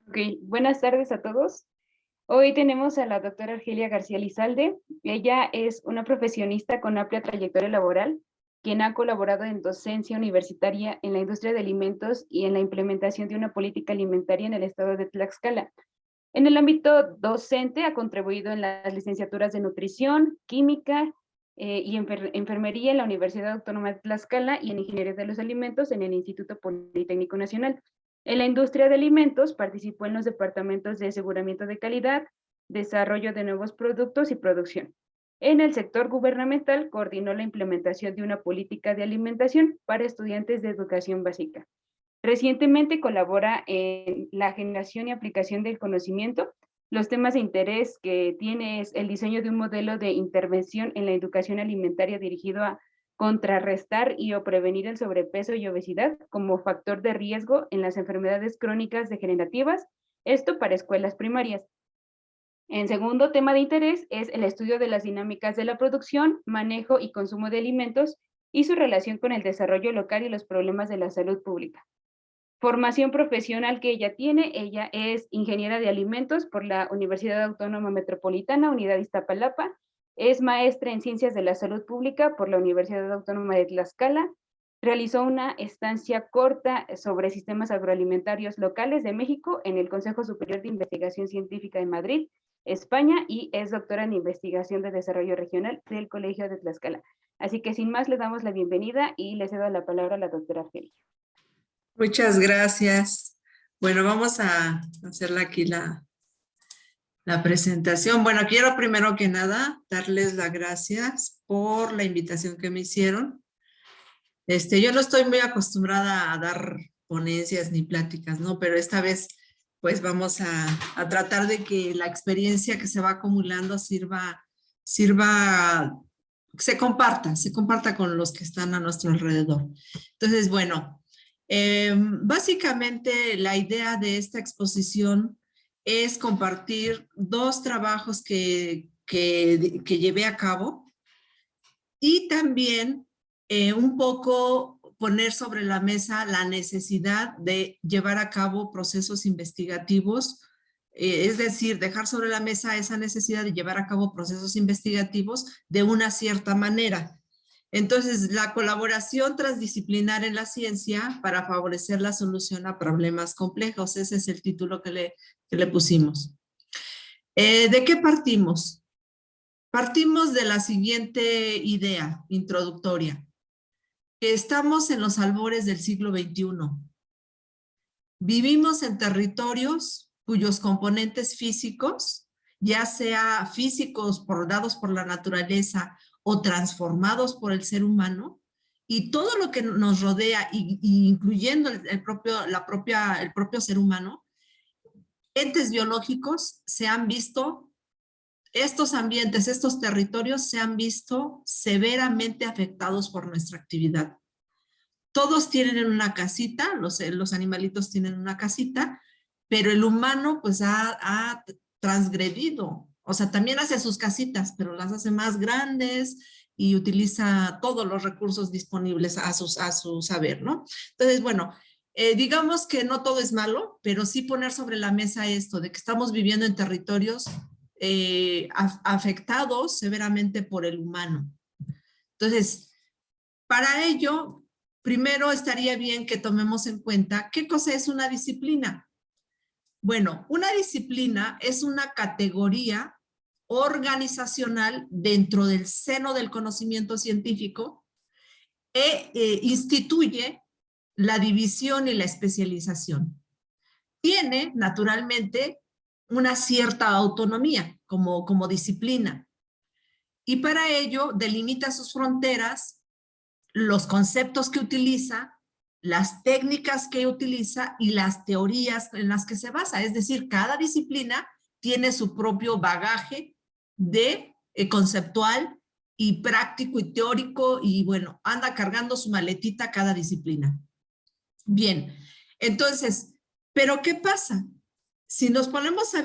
Ok, buenas tardes a todos. Hoy tenemos a la doctora Argelia García Lizalde. Ella es una profesionista con amplia trayectoria laboral, quien ha colaborado en docencia universitaria en la industria de alimentos y en la implementación de una política alimentaria en el estado de Tlaxcala. En el ámbito docente ha contribuido en las licenciaturas de nutrición, química y enfermería en la Universidad Autónoma de Tlaxcala y en ingeniería de los alimentos en el Instituto Politécnico Nacional. En la industria de alimentos participó en los departamentos de aseguramiento de calidad, desarrollo de nuevos productos y producción. En el sector gubernamental coordinó la implementación de una política de alimentación para estudiantes de educación básica. Recientemente colabora en la generación y aplicación del conocimiento. Los temas de interés que tiene es el diseño de un modelo de intervención en la educación alimentaria dirigido a contrarrestar y o prevenir el sobrepeso y obesidad como factor de riesgo en las enfermedades crónicas degenerativas, esto para escuelas primarias. En segundo tema de interés es el estudio de las dinámicas de la producción, manejo y consumo de alimentos y su relación con el desarrollo local y los problemas de la salud pública. Formación profesional que ella tiene, ella es ingeniera de alimentos por la Universidad Autónoma Metropolitana, Unidad Iztapalapa, es maestra en Ciencias de la Salud Pública por la Universidad Autónoma de Tlaxcala, realizó una estancia corta sobre sistemas agroalimentarios locales de México en el Consejo Superior de Investigación Científica de Madrid, España, y es doctora en Investigación de Desarrollo Regional del Colegio de Tlaxcala. Así que sin más le damos la bienvenida y le cedo la palabra a la doctora Argelia. Muchas gracias. Bueno, vamos a hacerle aquí la presentación. Bueno, quiero primero que nada darles las gracias por la invitación que me hicieron. Yo no estoy muy acostumbrada a dar ponencias ni pláticas, ¿no? Pero esta vez, pues vamos a tratar de que la experiencia que se va acumulando sirva, se comparta con los que están a nuestro alrededor. Entonces, bueno, básicamente la idea de esta exposición es compartir dos trabajos que llevé a cabo y también un poco poner sobre la mesa la necesidad de llevar a cabo procesos investigativos, es decir, dejar sobre la mesa esa necesidad de llevar a cabo procesos investigativos de una cierta manera. Entonces, la colaboración transdisciplinar en la ciencia para favorecer la solución a problemas complejos, ese es el título que le pusimos. ¿De qué partimos? Partimos de la siguiente idea introductoria, que estamos en los albores del siglo XXI. Vivimos en territorios cuyos componentes físicos, ya sea físicos dados por la naturaleza o transformados por el ser humano, y todo lo que nos rodea, incluyendo el propio ser humano, entes biológicos se han visto, estos ambientes, estos territorios se han visto severamente afectados por nuestra actividad. Todos tienen una casita, los animalitos tienen una casita, pero el humano pues ha transgredido. O sea, también hace sus casitas, pero las hace más grandes y utiliza todos los recursos disponibles a su saber, ¿no? Entonces, bueno, digamos que no todo es malo, pero sí poner sobre la mesa esto de que estamos viviendo en territorios afectados severamente por el humano. Entonces, para ello, primero estaría bien que tomemos en cuenta qué cosa es una disciplina. Bueno, una disciplina es una categoría organizacional dentro del seno del conocimiento científico e instituye la división y la especialización. Tiene, naturalmente, una cierta autonomía como disciplina y para ello delimita sus fronteras, los conceptos que utiliza, las técnicas que utiliza y las teorías en las que se basa. Es decir, cada disciplina tiene su propio bagaje de conceptual y práctico y teórico y bueno, anda cargando su maletita cada disciplina. Bien, entonces, ¿pero qué pasa? Si nos ponemos a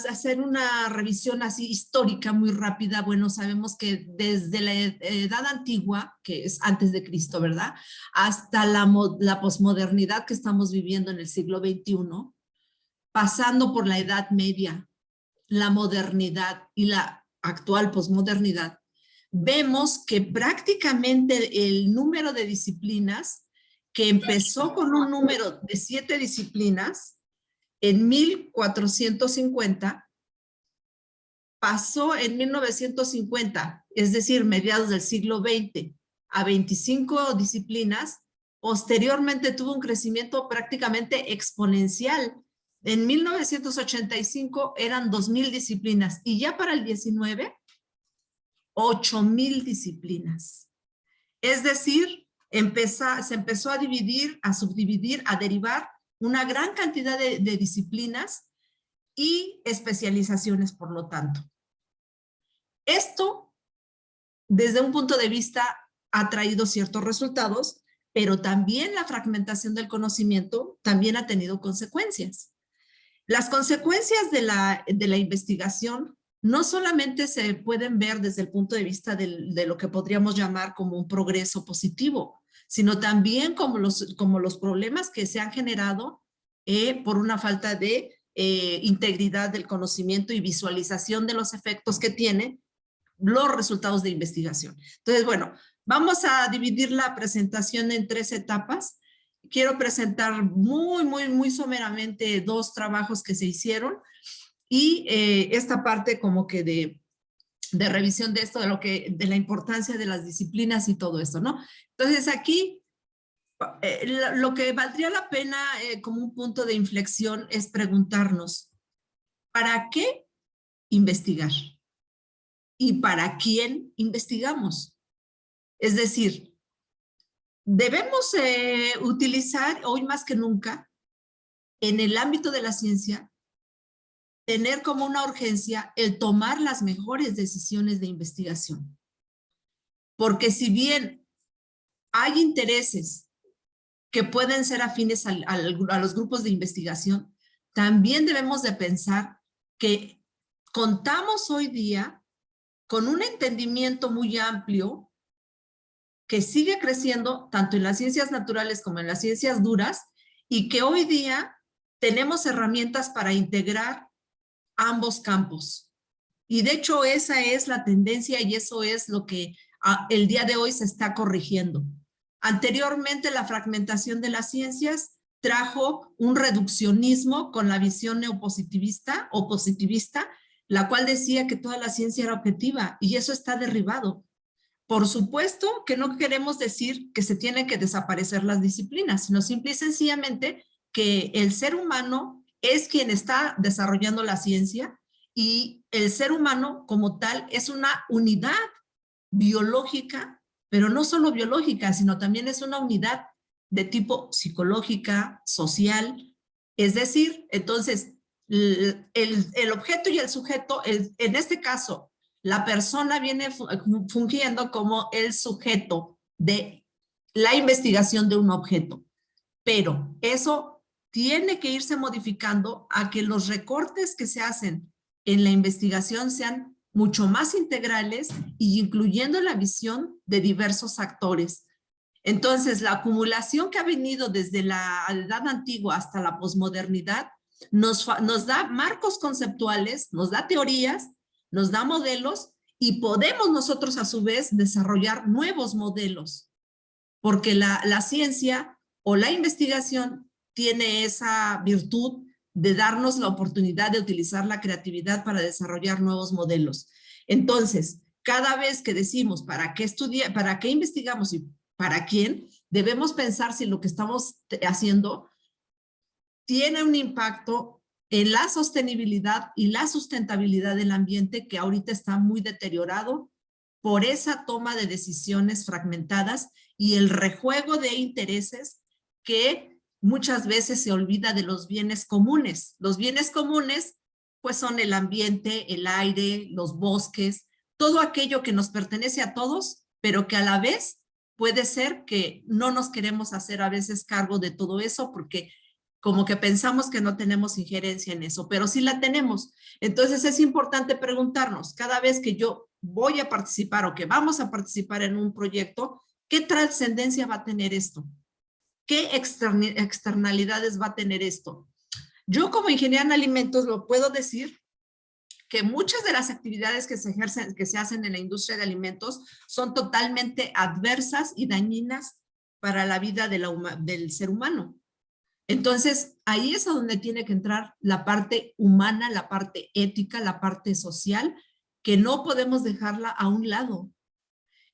hacer una revisión así histórica muy rápida, bueno, sabemos que desde la edad antigua, que es antes de Cristo, ¿verdad? Hasta la posmodernidad que estamos viviendo en el siglo XXI, pasando por la Edad Media, la modernidad y la actual posmodernidad, vemos que prácticamente el número de disciplinas, que empezó con un número de 7 disciplinas en 1450, pasó en 1950, es decir, mediados del siglo XX, a 25 disciplinas. Posteriormente tuvo un crecimiento prácticamente exponencial. En 1985 eran 2,000 disciplinas y ya para el 19, 8,000 disciplinas. Es decir, se empezó a dividir, a subdividir, a derivar una gran cantidad de disciplinas y especializaciones, por lo tanto. Esto, desde un punto de vista, ha traído ciertos resultados, pero también la fragmentación del conocimiento también ha tenido consecuencias. Las consecuencias de la investigación no solamente se pueden ver desde el punto de vista de lo que podríamos llamar como un progreso positivo, sino también como los problemas que se han generado por una falta de integridad del conocimiento y visualización de los efectos que tiene los resultados de investigación. Entonces, bueno, vamos a dividir la presentación en 3 etapas. Quiero presentar muy someramente 2 trabajos que se hicieron y esta parte como que de revisión de esto, de la importancia de las disciplinas y todo esto, ¿no? Entonces aquí lo que valdría la pena como un punto de inflexión es preguntarnos, ¿para qué investigar? ¿Y para quién investigamos? Es decir, debemos utilizar hoy más que nunca en el ámbito de la ciencia, tener como una urgencia el tomar las mejores decisiones de investigación. Porque si bien hay intereses que pueden ser afines a los grupos de investigación, también debemos de pensar que contamos hoy día con un entendimiento muy amplio que sigue creciendo tanto en las ciencias naturales como en las ciencias duras y que hoy día tenemos herramientas para integrar ambos campos. Y de hecho esa es la tendencia y eso es lo que el día de hoy se está corrigiendo. Anteriormente la fragmentación de las ciencias trajo un reduccionismo con la visión neopositivista o positivista, la cual decía que toda la ciencia era objetiva y eso está derribado. Por supuesto que no queremos decir que se tienen que desaparecer las disciplinas, sino simple y sencillamente que el ser humano es quien está desarrollando la ciencia y el ser humano como tal es una unidad biológica, pero no solo biológica, sino también es una unidad de tipo psicológica, social. Es decir, entonces, el objeto y el sujeto, en este caso, la persona viene fungiendo como el sujeto de la investigación de un objeto. Pero eso tiene que irse modificando a que los recortes que se hacen en la investigación sean mucho más integrales y incluyendo la visión de diversos actores. Entonces, la acumulación que ha venido desde la edad antigua hasta la posmodernidad nos da marcos conceptuales, nos da teorías, nos da modelos y podemos nosotros a su vez desarrollar nuevos modelos, porque la ciencia o la investigación tiene esa virtud de darnos la oportunidad de utilizar la creatividad para desarrollar nuevos modelos. Entonces, cada vez que decimos para qué estudiar, para qué investigamos y para quién, debemos pensar si lo que estamos haciendo tiene un impacto en la sostenibilidad y la sustentabilidad del ambiente que ahorita está muy deteriorado por esa toma de decisiones fragmentadas y el rejuego de intereses que muchas veces se olvida de los bienes comunes. Los bienes comunes pues son el ambiente, el aire, los bosques, todo aquello que nos pertenece a todos, pero que a la vez puede ser que no nos queremos hacer a veces cargo de todo eso porque como que pensamos que no tenemos injerencia en eso, pero sí la tenemos. Entonces es importante preguntarnos, cada vez que yo voy a participar o que vamos a participar en un proyecto, ¿qué trascendencia va a tener esto? ¿Qué externalidades va a tener esto? Yo como ingeniera en alimentos lo puedo decir que muchas de las actividades que se ejercen, que se hacen en la industria de alimentos son totalmente adversas y dañinas para la vida del ser humano. Entonces, ahí es a donde tiene que entrar la parte humana, la parte ética, la parte social, que no podemos dejarla a un lado.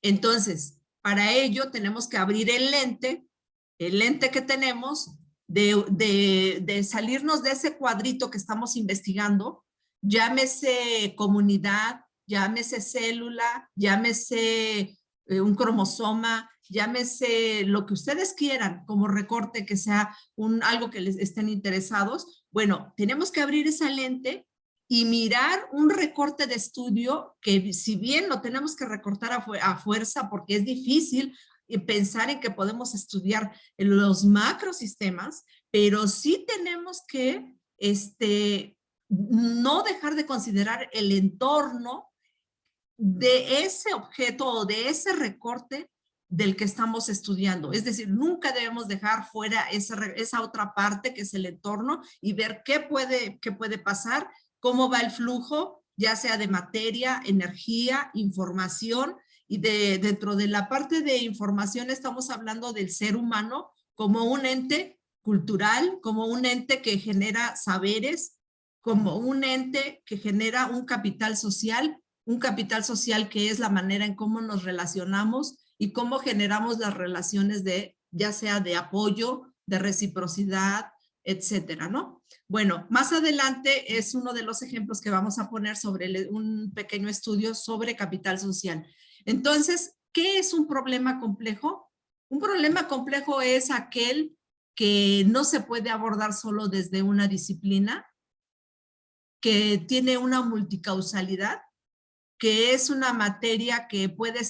Entonces, para ello tenemos que abrir el lente que tenemos de salirnos de ese cuadrito que estamos investigando, llámese comunidad, llámese célula, llámese un cromosoma, llámese lo que ustedes quieran como recorte, que sea algo que les estén interesados. Bueno, tenemos que abrir esa lente y mirar un recorte de estudio que, si bien lo tenemos que recortar a fuerza porque es difícil pensar en que podemos estudiar los macrosistemas, pero sí tenemos que no dejar de considerar el entorno de ese objeto o de ese recorte del que estamos estudiando. Es decir, nunca debemos dejar fuera esa otra parte que es el entorno y ver qué puede pasar, cómo va el flujo, ya sea de materia, energía, información, y dentro de la parte de información estamos hablando del ser humano como un ente cultural, como un ente que genera saberes, como un ente que genera un capital social que es la manera en cómo nos relacionamos y cómo generamos las relaciones ya sea de apoyo, de reciprocidad, etcétera, ¿no? Bueno, más adelante es uno de los ejemplos que vamos a poner sobre un pequeño estudio sobre capital social. Entonces, ¿qué es un problema complejo? Un problema complejo es aquel que no se puede abordar solo desde una disciplina, que tiene una multicausalidad, que es una materia que puede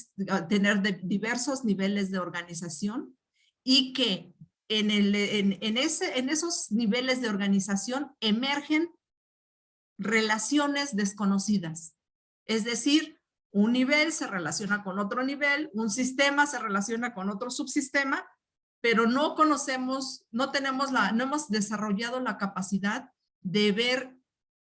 tener diversos niveles de organización y que en esos niveles de organización emergen relaciones desconocidas. Es decir, un nivel se relaciona con otro nivel, un sistema se relaciona con otro subsistema, pero no conocemos, no hemos desarrollado la capacidad de ver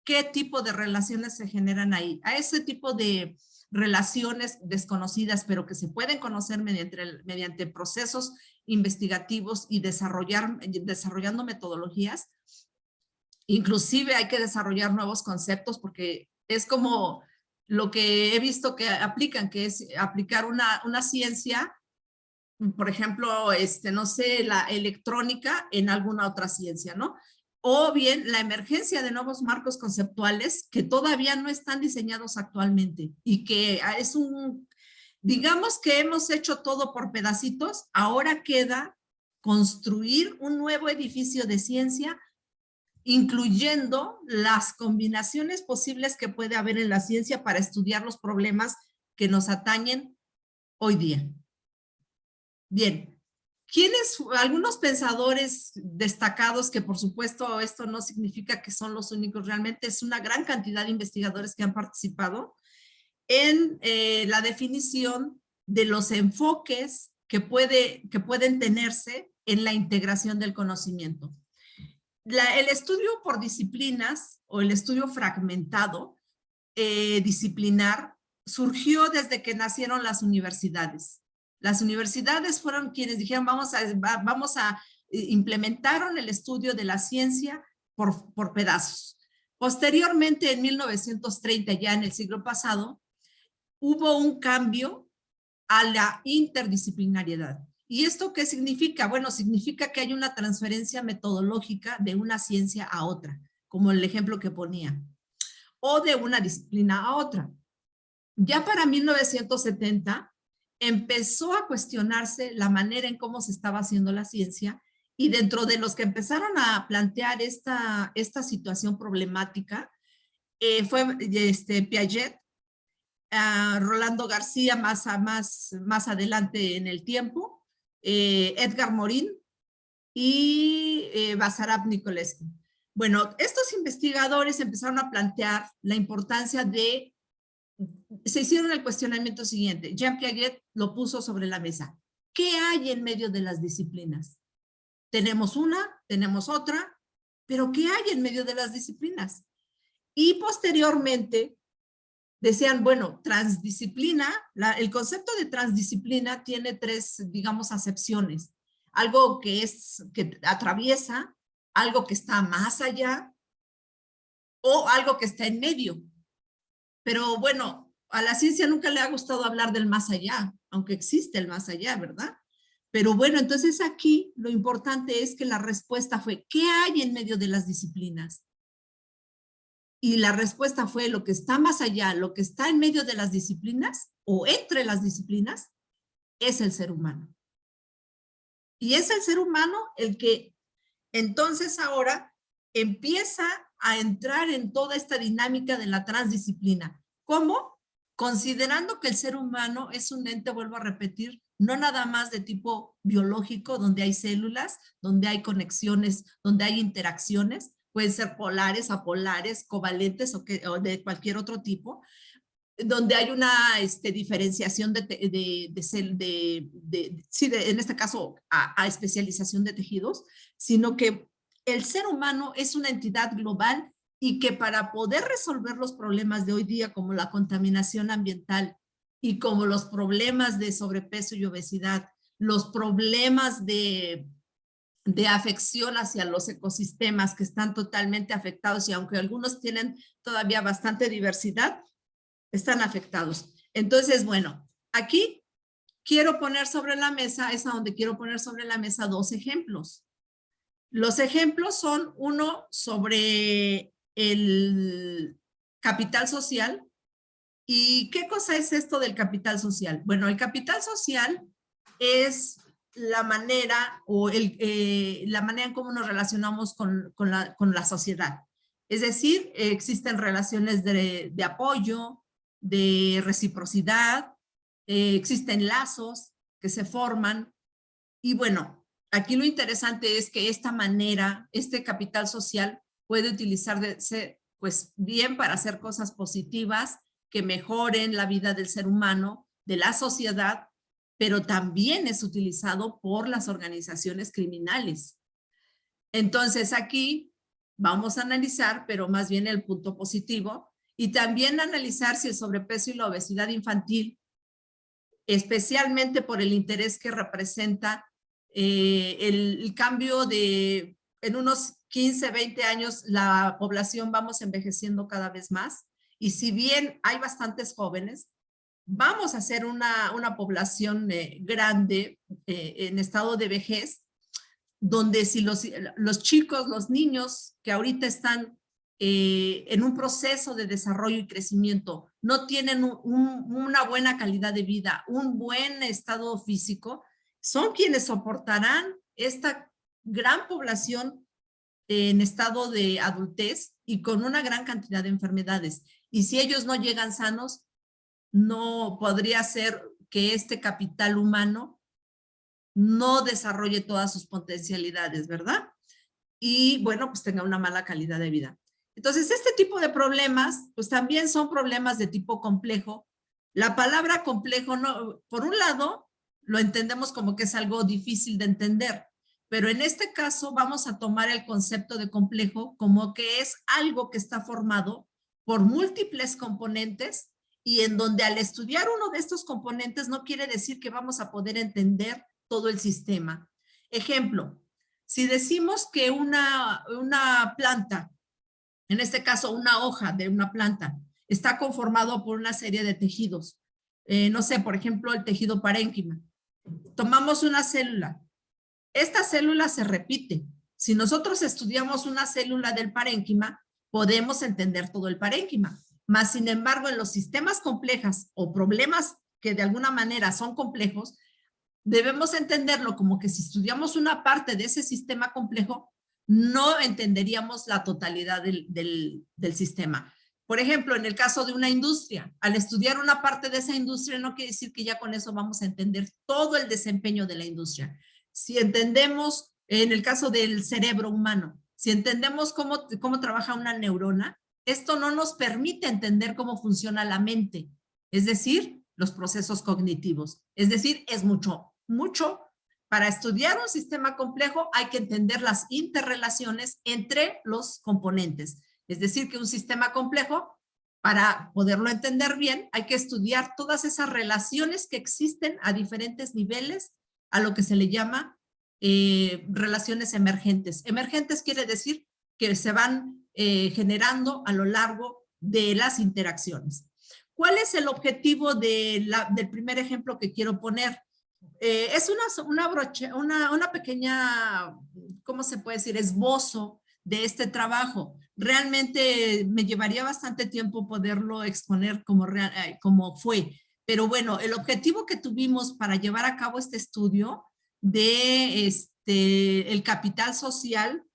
qué tipo de relaciones se generan ahí. A ese tipo de relaciones desconocidas, pero que se pueden conocer mediante procesos investigativos y desarrollando metodologías. Inclusive hay que desarrollar nuevos conceptos porque es como lo que he visto que aplican, que es aplicar una ciencia, por ejemplo, no sé, la electrónica en alguna otra ciencia, ¿no? O bien la emergencia de nuevos marcos conceptuales que todavía no están diseñados actualmente y que digamos que hemos hecho todo por pedacitos, ahora queda construir un nuevo edificio de ciencia, incluyendo las combinaciones posibles que puede haber en la ciencia para estudiar los problemas que nos atañen hoy día. Bien, algunos pensadores destacados, que por supuesto esto no significa que son los únicos, realmente es una gran cantidad de investigadores que han participado en la definición de los enfoques que pueden tenerse en la integración del conocimiento. El estudio por disciplinas o el estudio fragmentado disciplinar surgió desde que nacieron las universidades. Las universidades fueron quienes dijeron vamos a implementaron el estudio de la ciencia por pedazos. Posteriormente, en 1930, ya en el siglo pasado, hubo un cambio a la interdisciplinariedad. ¿Y esto qué significa? Bueno, significa que hay una transferencia metodológica de una ciencia a otra, como el ejemplo que ponía, o de una disciplina a otra. Ya para 1970 empezó a cuestionarse la manera en cómo se estaba haciendo la ciencia, y dentro de los que empezaron a plantear esta situación problemática fue Piaget, Rolando García más adelante en el tiempo, Edgar Morin y Basarab Nicolescu. Bueno, estos investigadores empezaron a plantear la importancia se hicieron el cuestionamiento siguiente. Jean Piaget lo puso sobre la mesa. ¿Qué hay en medio de las disciplinas? Tenemos una, tenemos otra, pero ¿qué hay en medio de las disciplinas? Y posteriormente decían, bueno, transdisciplina, el concepto de transdisciplina tiene tres, digamos, acepciones. Algo que atraviesa, algo que está más allá o algo que está en medio. Pero bueno, a la ciencia nunca le ha gustado hablar del más allá, aunque existe el más allá, ¿verdad? Pero bueno, entonces aquí lo importante es que la respuesta fue, ¿qué hay en medio de las disciplinas? Y la respuesta fue lo que está más allá, lo que está en medio de las disciplinas o entre las disciplinas, es el ser humano. Y es el ser humano el que entonces ahora empieza a entrar en toda esta dinámica de la transdisciplina. ¿Cómo? Considerando que el ser humano es un ente, vuelvo a repetir, no nada más de tipo biológico, donde hay células, donde hay conexiones, donde hay interacciones, pueden ser polares, apolares, covalentes o de cualquier otro tipo, donde hay una diferenciación en este caso, a especialización de tejidos, sino que el ser humano es una entidad global y que para poder resolver los problemas de hoy día, como la contaminación ambiental y como los problemas de sobrepeso y obesidad, los problemas de afección hacia los ecosistemas que están totalmente afectados y aunque algunos tienen todavía bastante diversidad, están afectados. Entonces, bueno, aquí quiero poner sobre la mesa, es a donde quiero poner sobre la mesa dos ejemplos. Los ejemplos son uno sobre el capital social. ¿Y qué cosa es esto del capital social? Bueno, el capital social es la manera la manera en cómo nos relacionamos con la sociedad. Es decir, existen relaciones de apoyo, de reciprocidad, existen lazos que se forman y bueno, aquí lo interesante es que esta manera, este capital social puede utilizarse pues bien para hacer cosas positivas que mejoren la vida del ser humano, de la sociedad, pero también es utilizado por las organizaciones criminales. Entonces aquí vamos a analizar, pero más bien el punto positivo, y también analizar si el sobrepeso y la obesidad infantil, especialmente por el interés que representa el cambio de, en unos 15, 20 años, la población vamos envejeciendo cada vez más, y si bien hay bastantes jóvenes, vamos a ser una población grande en estado de vejez, donde si los chicos, los niños que ahorita están en un proceso de desarrollo y crecimiento, no tienen una buena calidad de vida, un buen estado físico, son quienes soportarán esta gran población en estado de adultez y con una gran cantidad de enfermedades. Y si ellos no llegan sanos, no podría ser que este capital humano no desarrolle todas sus potencialidades, ¿verdad? Y bueno, pues tenga una mala calidad de vida. Entonces, este tipo de problemas, pues también son problemas de tipo complejo. La palabra complejo, no, por un lado, lo entendemos como que es algo difícil de entender, pero en este caso vamos a tomar el concepto de complejo como que es algo que está formado por múltiples componentes y en donde al estudiar uno de estos componentes no quiere decir que vamos a poder entender todo el sistema. Ejemplo, si decimos que una planta, en este caso una hoja de una planta, está conformado por una serie de tejidos, no sé, por ejemplo, el tejido parénquima. Tomamos una célula. Esta célula se repite. Si nosotros estudiamos una célula del parénquima, podemos entender todo el parénquima. Mas, sin embargo, en los sistemas complejos o problemas que de alguna manera son complejos, debemos entenderlo como que si estudiamos una parte de ese sistema complejo, no entenderíamos la totalidad del sistema. Por ejemplo, en el caso de una industria, al estudiar una parte de esa industria no quiere decir que ya con eso vamos a entender todo el desempeño de la industria. Si entendemos, en el caso del cerebro humano, si entendemos cómo trabaja una neurona, esto no nos permite entender cómo funciona la mente, es decir, los procesos cognitivos. Es decir, es mucho Para estudiar un sistema complejo hay que entender las interrelaciones entre los componentes. Es decir, que un sistema complejo, para poderlo entender bien, hay que estudiar todas esas relaciones que existen a diferentes niveles, a lo que se le llama relaciones emergentes. Emergentes quiere decir que se van generando a lo largo de las interacciones. ¿Cuál es el objetivo del primer ejemplo que quiero poner? Es una pequeña, ¿cómo se puede decir? Esbozo de este trabajo. Realmente me llevaría bastante tiempo poderlo exponer como fue. Pero bueno, el objetivo que tuvimos para llevar a cabo este estudio de el capital social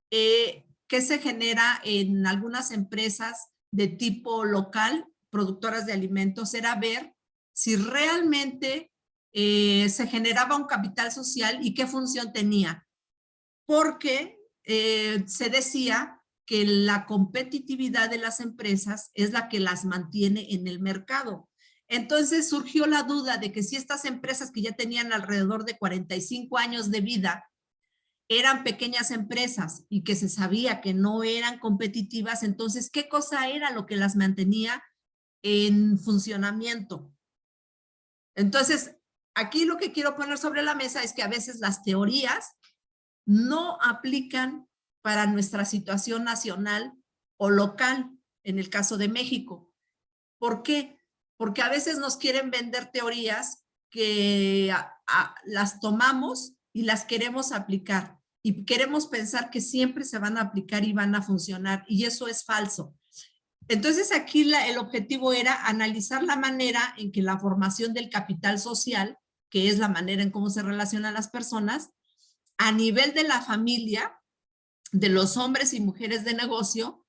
que se genera en algunas empresas de tipo local, productoras de alimentos, era ver si realmente se generaba un capital social y qué función tenía. Porque se decía que la competitividad de las empresas es la que las mantiene en el mercado. Entonces surgió la duda de que si estas empresas que ya tenían alrededor de 45 años de vida eran pequeñas empresas y que se sabía que no eran competitivas, entonces, ¿qué cosa era lo que las mantenía en funcionamiento? Entonces, aquí lo que quiero poner sobre la mesa es que a veces las teorías no aplican para nuestra situación nacional o local, en el caso de México. ¿Por qué? Porque a veces nos quieren vender teorías que las tomamos y las queremos aplicar y queremos pensar que siempre se van a aplicar y van a funcionar, y eso es falso. Entonces aquí el objetivo era analizar la manera en que la formación del capital social, que es la manera en cómo se relacionan las personas, a nivel de la familia, de los hombres y mujeres de negocio,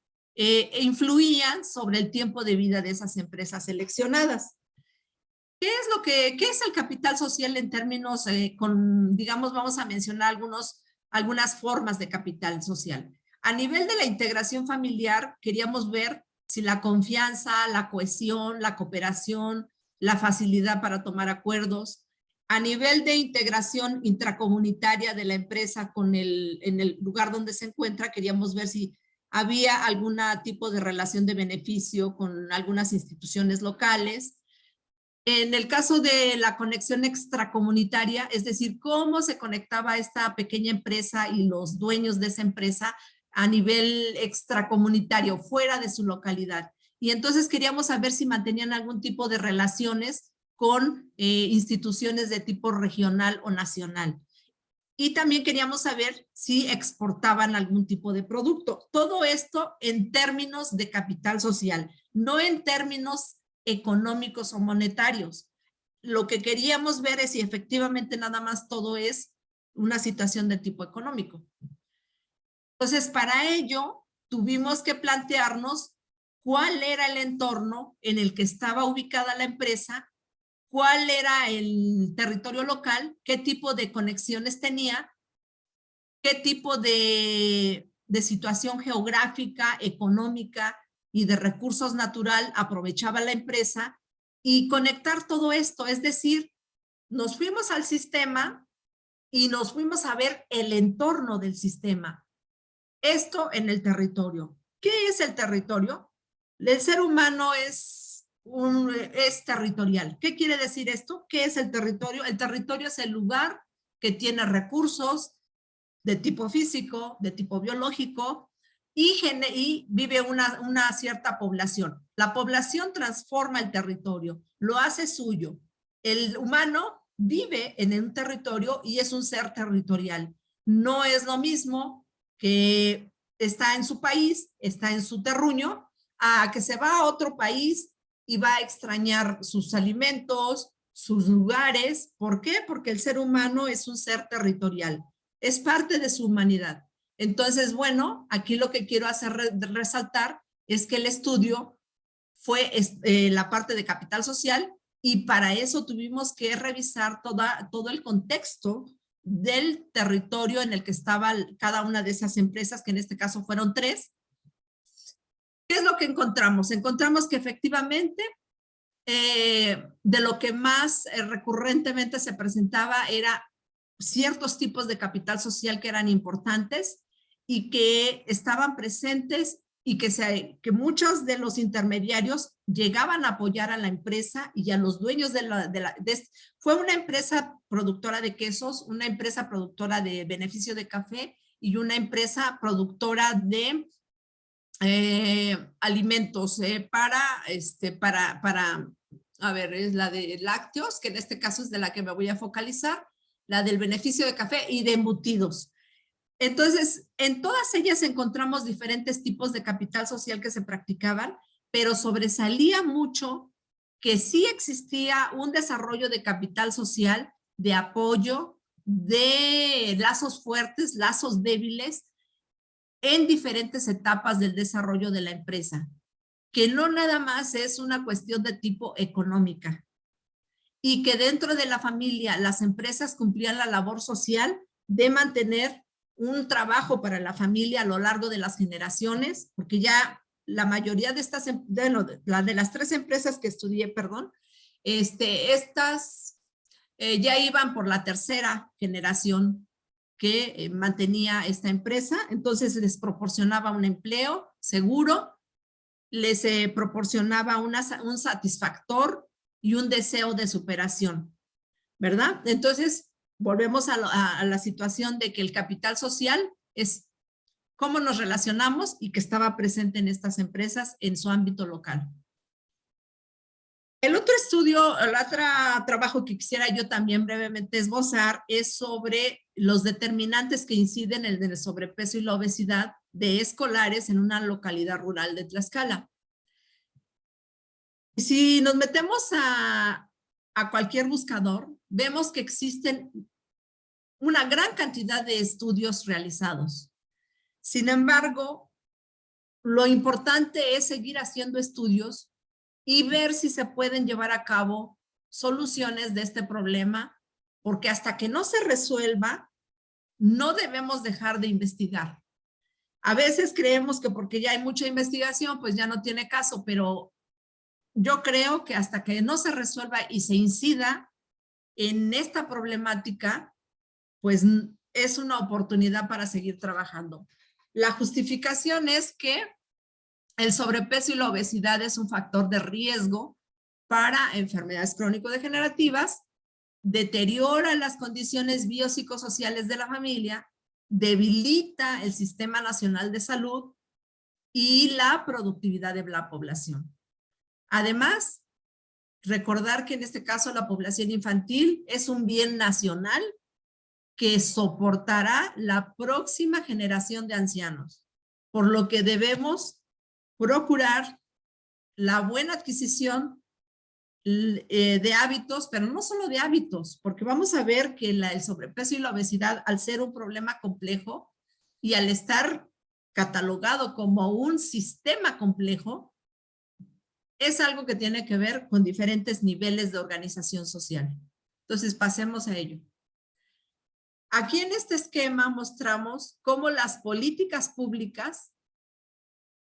influían sobre el tiempo de vida de esas empresas seleccionadas. ¿Qué es el capital social en términos, digamos, vamos a mencionar algunas formas de capital social? A nivel de la integración familiar, queríamos ver si la confianza, la cohesión, la cooperación, la facilidad para tomar acuerdos. A nivel de integración intracomunitaria de la empresa en el lugar donde se encuentra, queríamos ver si había algún tipo de relación de beneficio con algunas instituciones locales. En el caso de la conexión extracomunitaria, es decir, cómo se conectaba esta pequeña empresa y los dueños de esa empresa a nivel extracomunitario, fuera de su localidad. Y entonces queríamos saber si mantenían algún tipo de relaciones con instituciones de tipo regional o nacional. Y también queríamos saber si exportaban algún tipo de producto. Todo esto en términos de capital social, no en términos económicos o monetarios. Lo que queríamos ver es si efectivamente nada más todo es una situación de tipo económico. Entonces, para ello, tuvimos que plantearnos cuál era el entorno en el que estaba ubicada la empresa, cuál era el territorio local, qué tipo de conexiones tenía, qué tipo de situación geográfica, económica y de recursos natural aprovechaba la empresa, y conectar todo esto. Es decir, nos fuimos al sistema y nos fuimos a ver el entorno del sistema. Esto en el territorio. ¿Qué es el territorio? El ser humano es territorial. ¿Qué quiere decir esto? ¿Qué es el territorio? El territorio es el lugar que tiene recursos de tipo físico, de tipo biológico, y vive una cierta población. La población transforma el territorio, lo hace suyo. El humano vive en un territorio y es un ser territorial. No es lo mismo que está en su país, está en su terruño, a que se va a otro país y va a extrañar sus alimentos, sus lugares. ¿Por qué? Porque el ser humano es un ser territorial, es parte de su humanidad. Entonces, bueno, aquí lo que quiero resaltar es que el estudio fue la parte de capital social, y para eso tuvimos que revisar todo el contexto del territorio en el que estaba cada una de esas empresas, que en este caso fueron 3. ¿Qué es lo que encontramos? Encontramos que efectivamente de lo que más recurrentemente se presentaba era ciertos tipos de capital social que eran importantes y que estaban presentes y que muchos de los intermediarios llegaban a apoyar a la empresa y a los dueños fue una empresa productora de quesos, una empresa productora de beneficio de café y una empresa productora de alimentos a ver, es la de lácteos, que en este caso es de la que me voy a focalizar, la del beneficio de café y de embutidos. Entonces, en todas ellas encontramos diferentes tipos de capital social que se practicaban, pero sobresalía mucho que sí existía un desarrollo de capital social, de apoyo, de lazos fuertes, lazos débiles, en diferentes etapas del desarrollo de la empresa, que no nada más es una cuestión de tipo económica, y que dentro de la familia las empresas cumplían la labor social de mantener un trabajo para la familia a lo largo de las generaciones, porque ya la mayoría de estas, de las 3 empresas que estudié, perdón, estas ya iban por la 3ª generación que mantenía esta empresa, entonces les proporcionaba un empleo seguro, les proporcionaba un satisfactor y un deseo de superación, ¿verdad? Entonces, volvemos a la situación de que el capital social es cómo nos relacionamos y que estaba presente en estas empresas en su ámbito local. El otro estudio, el otro trabajo que quisiera yo también brevemente esbozar es sobre los determinantes que inciden en el sobrepeso y la obesidad de escolares en una localidad rural de Tlaxcala. Si nos metemos a cualquier buscador, vemos que existen una gran cantidad de estudios realizados. Sin embargo, lo importante es seguir haciendo estudios y ver si se pueden llevar a cabo soluciones de este problema, porque hasta que no se resuelva, no debemos dejar de investigar. A veces creemos que porque ya hay mucha investigación, pues ya no tiene caso, pero yo creo que hasta que no se resuelva y se incida en esta problemática, pues es una oportunidad para seguir trabajando. La justificación es que el sobrepeso y la obesidad es un factor de riesgo para enfermedades crónico-degenerativas, deteriora las condiciones biopsicosociales de la familia, debilita el Sistema Nacional de Salud y la productividad de la población. Además, recordar que en este caso la población infantil es un bien nacional que soportará la próxima generación de ancianos, por lo que debemos procurar la buena adquisición de hábitos, pero no solo de hábitos, porque vamos a ver que el sobrepeso y la obesidad, al ser un problema complejo y al estar catalogado como un sistema complejo, es algo que tiene que ver con diferentes niveles de organización social. Entonces, pasemos a ello. Aquí en este esquema mostramos cómo las políticas públicas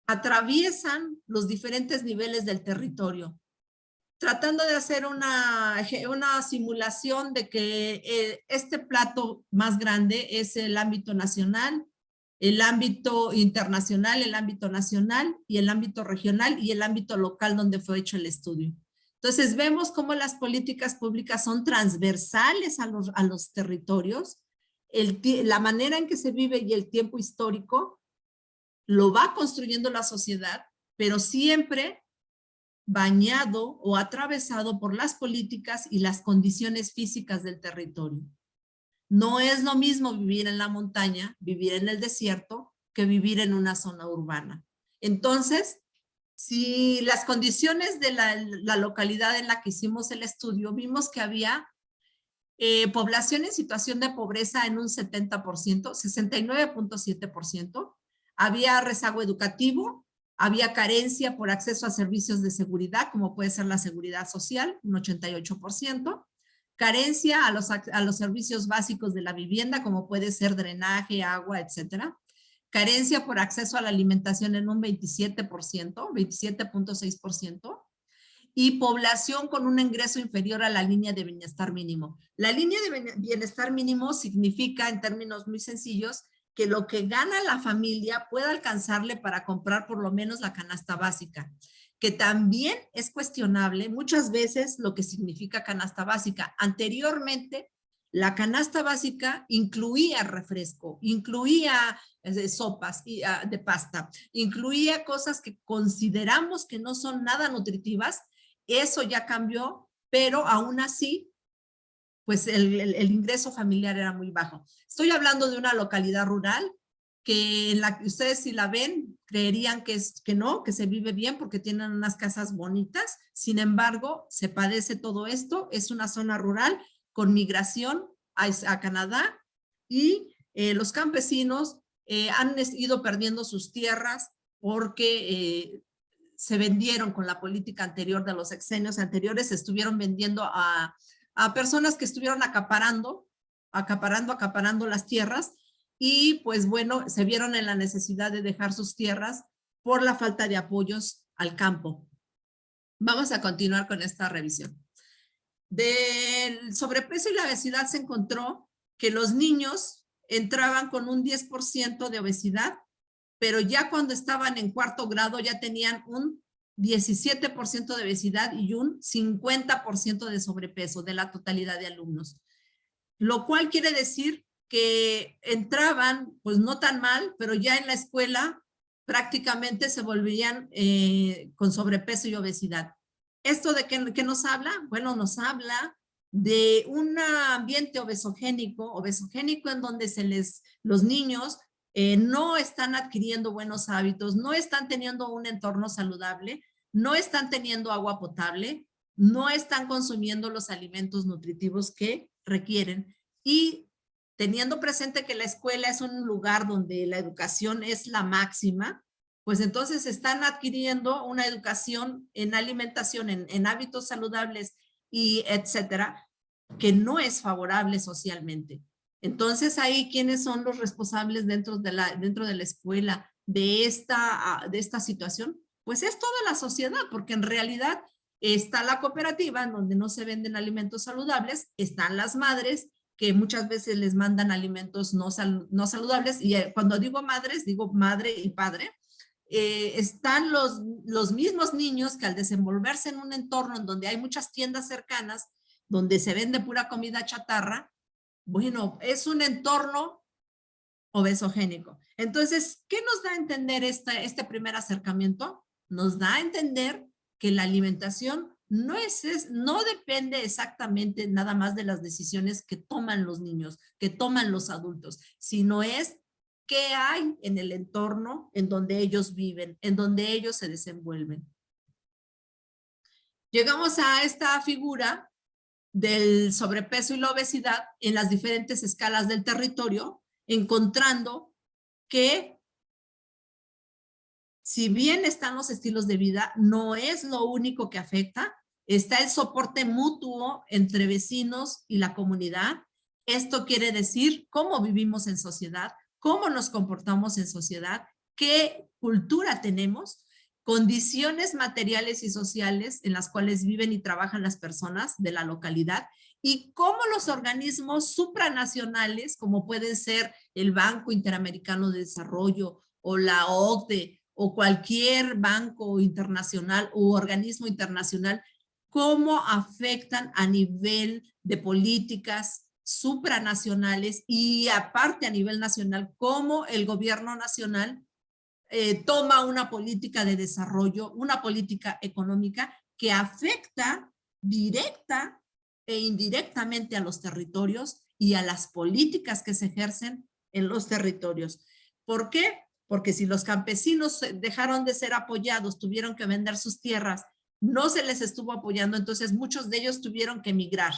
atraviesan los diferentes niveles del territorio, tratando de hacer una simulación de que este plato más grande es el ámbito nacional, el ámbito internacional, el ámbito nacional y el ámbito regional y el ámbito local donde fue hecho el estudio. Entonces vemos cómo las políticas públicas son transversales a los territorios, la manera en que se vive y el tiempo histórico lo va construyendo la sociedad, pero siempre bañado o atravesado por las políticas y las condiciones físicas del territorio. No es lo mismo vivir en la montaña, vivir en el desierto, que vivir en una zona urbana. Entonces, si las condiciones de la localidad en la que hicimos el estudio, vimos que había población en situación de pobreza en un 70%, 69.7%, había rezago educativo, había carencia por acceso a servicios de seguridad, como puede ser la seguridad social, un 88%, carencia a los servicios básicos de la vivienda, como puede ser drenaje, agua, etcétera, carencia por acceso a la alimentación en un 27%, 27.6%, y población con un ingreso inferior a la línea de bienestar mínimo. La línea de bienestar mínimo significa, en términos muy sencillos, que lo que gana la familia pueda alcanzarle para comprar por lo menos la canasta básica, que también es cuestionable muchas veces lo que significa canasta básica. Anteriormente, la canasta básica incluía refresco, incluía sopas de pasta, incluía cosas que consideramos que no son nada nutritivas. Eso ya cambió, pero aún así, pues el ingreso familiar era muy bajo. Estoy hablando de una localidad rural que en la que ustedes si la ven creerían que no, que se vive bien porque tienen unas casas bonitas. Sin embargo, se padece todo esto. Es una zona rural con migración a Canadá y los campesinos han ido perdiendo sus tierras porque se vendieron con la política anterior de los sexenios anteriores, se estuvieron vendiendo a personas que estuvieron acaparando las tierras y pues bueno, se vieron en la necesidad de dejar sus tierras por la falta de apoyos al campo. Vamos a continuar con esta revisión. Del sobrepeso y la obesidad se encontró que los niños entraban con un 10% de obesidad, pero ya cuando estaban en cuarto grado ya tenían un 17% de obesidad y un 50% de sobrepeso de la totalidad de alumnos. Lo cual quiere decir que entraban, pues no tan mal, pero ya en la escuela prácticamente se volvían con sobrepeso y obesidad. ¿Esto de qué nos habla? Bueno, nos habla de un ambiente obesogénico en donde los niños no están adquiriendo buenos hábitos, no están teniendo un entorno saludable, no están teniendo agua potable, no están consumiendo los alimentos nutritivos que requieren y teniendo presente que la escuela es un lugar donde la educación es la máxima, pues entonces están adquiriendo una educación en alimentación, en hábitos saludables y etcétera, que no es favorable socialmente. Entonces ahí, ¿quiénes son los responsables dentro de la escuela de esta situación? Pues es toda la sociedad, porque en realidad está la cooperativa en donde no se venden alimentos saludables, están las madres que muchas veces les mandan alimentos no saludables, y cuando digo madres, digo madre y padre. Están los mismos niños que al desenvolverse en un entorno en donde hay muchas tiendas cercanas, donde se vende pura comida chatarra, bueno, es un entorno obesogénico. Entonces, ¿qué nos da a entender este primer acercamiento? Nos da a entender que la alimentación no depende exactamente nada más de las decisiones que toman los niños, que toman los adultos, sino es qué hay en el entorno en donde ellos viven, en donde ellos se desenvuelven. Llegamos a esta figura del sobrepeso y la obesidad en las diferentes escalas del territorio, encontrando que si bien están los estilos de vida, no es lo único que afecta, está el soporte mutuo entre vecinos y la comunidad. Esto quiere decir cómo vivimos en sociedad, cómo nos comportamos en sociedad, qué cultura tenemos, condiciones materiales y sociales en las cuales viven y trabajan las personas de la localidad y cómo los organismos supranacionales, como pueden ser el Banco Interamericano de Desarrollo o la OCDE o cualquier banco internacional u organismo internacional, cómo afectan a nivel de políticas supranacionales y aparte a nivel nacional, cómo el gobierno nacional toma una política de desarrollo, una política económica que afecta directa e indirectamente a los territorios y a las políticas que se ejercen en los territorios. ¿Por qué? Porque si los campesinos dejaron de ser apoyados, tuvieron que vender sus tierras, no se les estuvo apoyando, entonces muchos de ellos tuvieron que emigrar.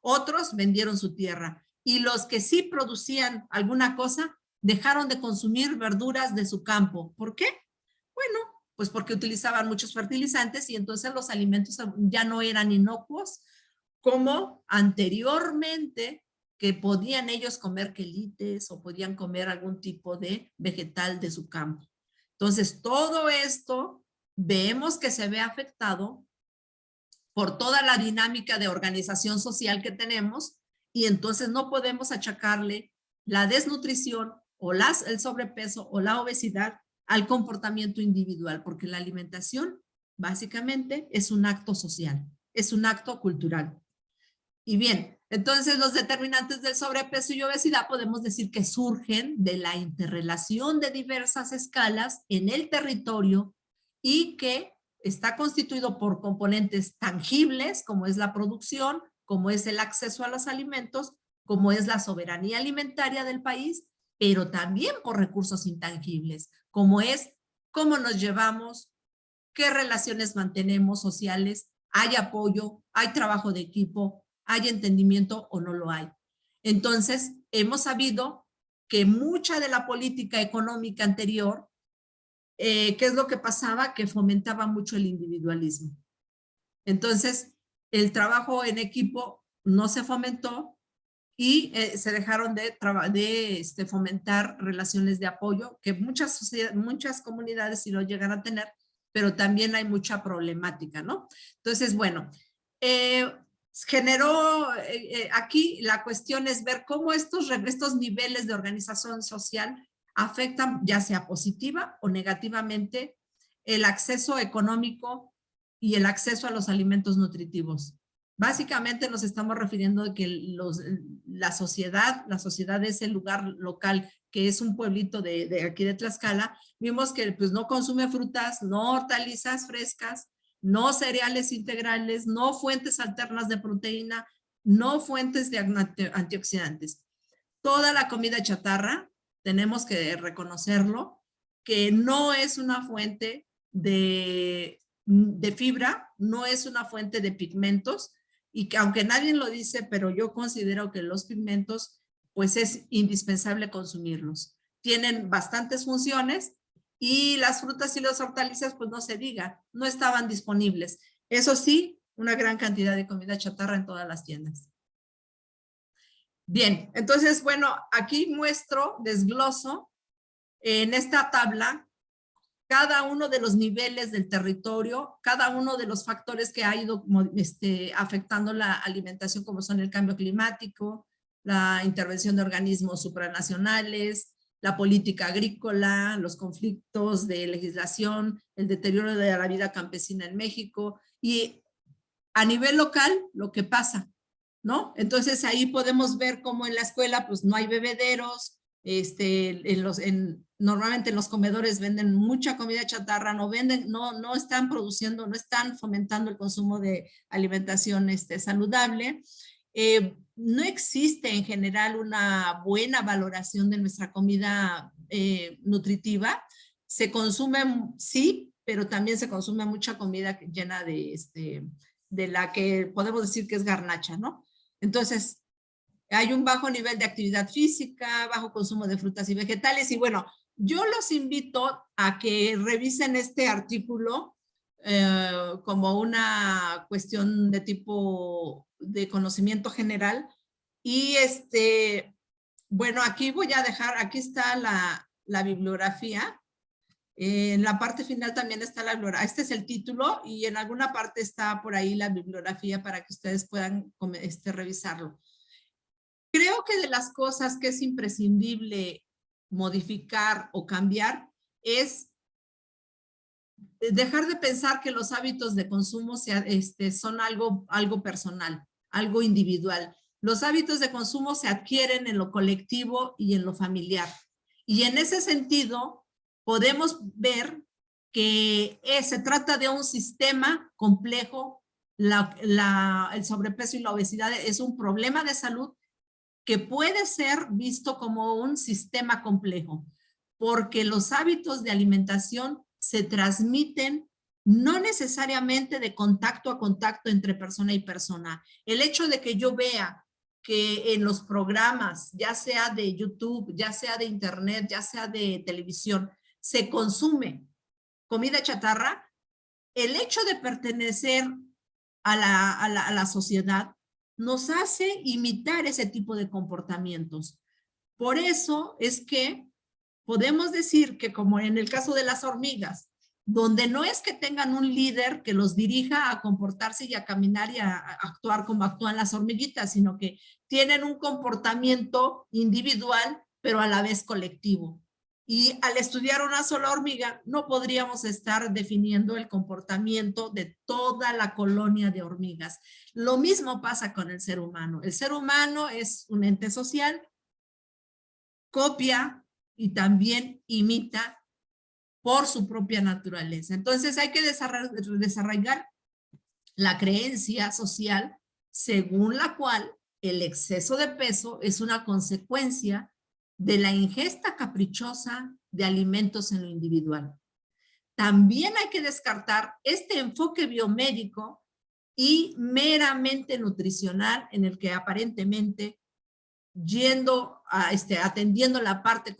Otros vendieron su tierra y los que sí producían alguna cosa dejaron de consumir verduras de su campo. ¿Por qué? Bueno, pues porque utilizaban muchos fertilizantes y entonces los alimentos ya no eran inocuos como anteriormente, que podían ellos comer quelites o podían comer algún tipo de vegetal de su campo. Entonces, todo esto vemos que se ve afectado por toda la dinámica de organización social que tenemos, y entonces no podemos achacarle la desnutrición o el sobrepeso o la obesidad al comportamiento individual, porque la alimentación básicamente es un acto social, es un acto cultural. Y bien, entonces los determinantes del sobrepeso y obesidad podemos decir que surgen de la interrelación de diversas escalas en el territorio y que está constituido por componentes tangibles, como es la producción, como es el acceso a los alimentos, como es la soberanía alimentaria del país, pero también por recursos intangibles, como es cómo nos llevamos, qué relaciones mantenemos sociales, hay apoyo, hay trabajo de equipo, hay entendimiento o no lo hay. Entonces, hemos sabido que mucha de la política económica anterior, ¿qué es lo que pasaba? Que fomentaba mucho el individualismo. Entonces, el trabajo en equipo no se fomentó y se dejaron de fomentar relaciones de apoyo, que muchas comunidades sí lo llegan a tener, pero también hay mucha problemática, ¿no? Entonces, bueno, generó aquí la cuestión es ver cómo estos niveles de organización social afectan, ya sea positiva o negativamente, el acceso económico y el acceso a los alimentos nutritivos. Básicamente nos estamos refiriendo a que la sociedad es el lugar local, que es un pueblito de aquí de Tlaxcala. Vimos que pues, no consume frutas, no hortalizas frescas, no cereales integrales, no fuentes alternas de proteína, no fuentes de antioxidantes. Toda la comida chatarra, tenemos que reconocerlo, que no es una fuente de fibra, no es una fuente de pigmentos, y que aunque nadie lo dice, pero yo considero que los pigmentos, pues es indispensable consumirlos. Tienen bastantes funciones y las frutas y las hortalizas, pues no se diga, no estaban disponibles. Eso sí, una gran cantidad de comida chatarra en todas las tiendas. Bien, entonces, bueno, aquí muestro, desgloso en esta tabla cada uno de los niveles del territorio, cada uno de los factores que ha ido afectando la alimentación, como son el cambio climático, la intervención de organismos supranacionales, la política agrícola, los conflictos de legislación, el deterioro de la vida campesina en México y a nivel local lo que pasa, ¿no? Entonces ahí podemos ver cómo en la escuela pues no hay bebederos, normalmente en los comedores venden mucha comida chatarra, no están produciendo, no están fomentando el consumo de alimentación saludable. No existe en general una buena valoración de nuestra comida nutritiva. Se consume, sí, pero también se consume mucha comida llena de la que podemos decir que es garnacha, ¿no? Entonces, hay un bajo nivel de actividad física, bajo consumo de frutas y vegetales. Y bueno, yo los invito a que revisen este artículo como una cuestión de tipo de conocimiento general. Y bueno, aquí voy a dejar, aquí está la bibliografía. En la parte final también está la bibliografía. Este es el título y en alguna parte está por ahí la bibliografía para que ustedes puedan revisarlo. Creo que de las cosas que es imprescindible modificar o cambiar es dejar de pensar que los hábitos de consumo son algo personal, algo individual. Los hábitos de consumo se adquieren en lo colectivo y en lo familiar. Y en ese sentido, podemos ver que se trata de un sistema complejo. El sobrepeso y la obesidad es un problema de salud que puede ser visto como un sistema complejo, porque los hábitos de alimentación se transmiten no necesariamente de contacto a contacto entre persona y persona. El hecho de que yo vea que en los programas, ya sea de YouTube, ya sea de internet, ya sea de televisión, se consume comida chatarra, el hecho de pertenecer a la sociedad nos hace imitar ese tipo de comportamientos. Por eso es que podemos decir que, como en el caso de las hormigas, donde no es que tengan un líder que los dirija a comportarse y a caminar y a actuar como actúan las hormiguitas, sino que tienen un comportamiento individual, pero a la vez colectivo. Y al estudiar una sola hormiga, no podríamos estar definiendo el comportamiento de toda la colonia de hormigas. Lo mismo pasa con el ser humano. El ser humano es un ente social, copia y también imita por su propia naturaleza. Entonces hay que desarrollar la creencia social según la cual el exceso de peso es una consecuencia de la ingesta caprichosa de alimentos en lo individual. También hay que descartar este enfoque biomédico y meramente nutricional en el que aparentemente yendo a atendiendo la parte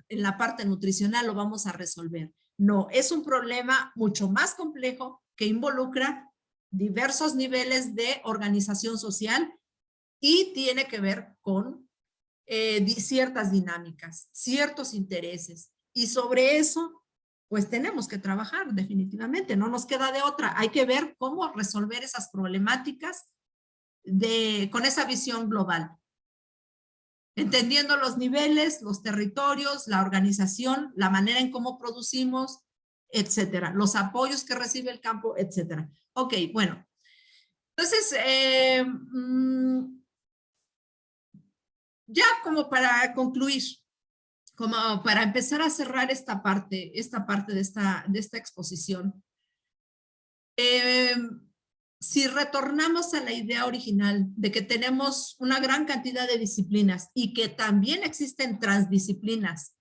en la parte nutricional lo vamos a resolver. No, es un problema mucho más complejo que involucra diversos niveles de organización social y tiene que ver con ciertas dinámicas, ciertos intereses. Y sobre eso, pues tenemos que trabajar definitivamente, no nos queda de otra. Hay que ver cómo resolver esas problemáticas con esa visión global. Entendiendo los niveles, los territorios, la organización, la manera en cómo producimos, etcétera. Los apoyos que recibe el campo, etcétera. Ok, bueno. Entonces, ya como para concluir, como para empezar a cerrar esta parte de esta exposición. Si retornamos a la idea original de que tenemos una gran cantidad de disciplinas y que también existen transdisciplinas,